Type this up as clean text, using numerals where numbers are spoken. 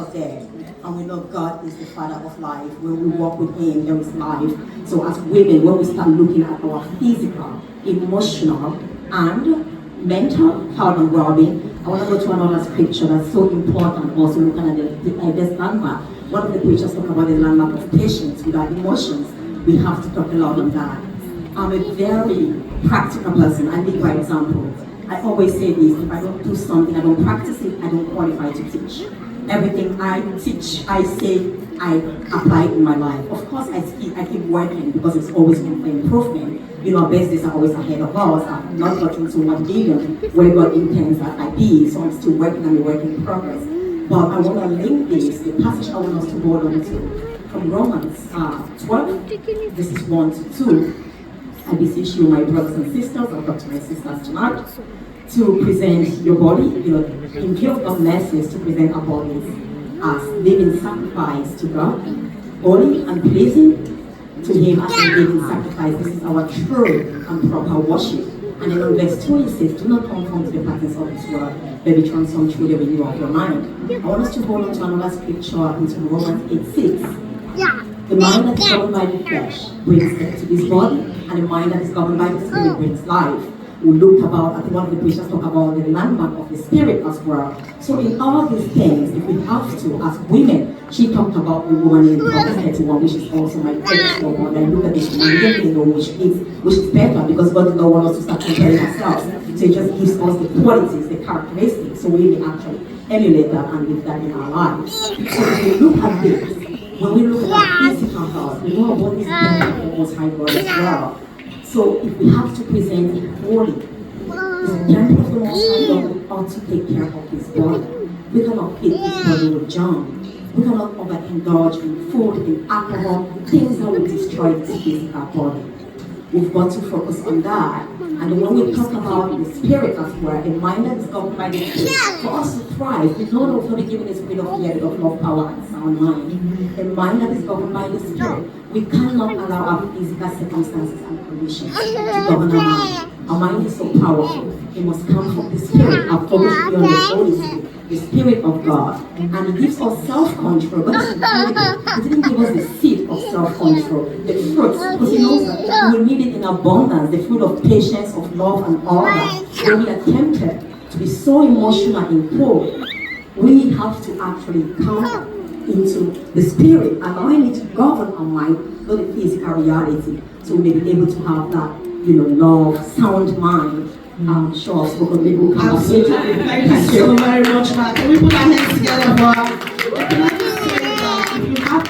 or death. And we know God is the Father of life. When we walk with Him, there is life. So as women, when we start looking at our physical, emotional, and mental health and well-being, I want to go to another scripture that's so important, also looking at this landmark. One of the preachers talk about the landmark of patience with our emotions. We have to talk a lot on that. I'm a very practical person. I lead by example. I always say this: if I don't do something, I don't practice it, I don't qualify to teach. Everything I teach, I say, I apply it in my life. Of course, I keep working because it's always room for improvement. You know, our best days are always ahead of us. I've not gotten to 1 billion where God intends that I be, so I'm still working and a work in progress. But I want to link this, the passage I want us to hold on to, from Romans 12, this is 1 to 2. I beseech you, my brothers and sisters, I'll talk to my sisters tonight, to present your body, in view of God's message, to present our bodies as living sacrifice to God, holy and pleasing to Him as a living sacrifice. This is our true and proper worship. And then in verse 2 it says, do not conform to the patterns of this world, but be transformed through the renewal of your mind. I want us to hold on to another scripture into Romans 8:6. The mind that is governed by the flesh brings death to this body, and the mind that is governed by the spirit brings life. We looked about, I think one of the preachers talked about the landmark of the spirit as well. So in all these things, if we have to, as women, she talked about the woman in Proverbs 31, which is also my favorite one. I look at this woman, which is better because God did not want us to start comparing ourselves. So He just gives us the qualities, the characteristics, so we may actually emulate that and live that in our lives. So if we look at this, when we look at our physical health, we know our body is dependent on the Most High God as well. So if we have to present it holy, the temple of the Most High God, we ought to take care of this body. We cannot feed this body with junk. We cannot overindulge in food, in alcohol, things that will destroy this physical body. We've got to focus on that. And when we talk about the spirit as well, a mind that is governed by the spirit, for us to thrive, we know that we're not given a spirit of fear, but of love, power, and sound mind. A mind that is governed by the spirit, we cannot allow our physical circumstances and conditions to govern our mind. Our mind is so powerful. It must come from the spirit. I've always been on the Holy Spirit, the Spirit of God. And it gives us self-control. But it's incredible. He didn't give us the seed of self-control, the fruits, because He knows that we need it in abundance, the fruit of patience, of love, and all that. When we are tempted to be so emotional and cold, we have to actually come into the spirit, allowing it to govern our mind, not the physical reality. So we may be able to have that, love, sound mind. I'm sure I've spoken people can absolutely. Thank you so very much, Mark. Can we put our hands together for? Can I just say that if you have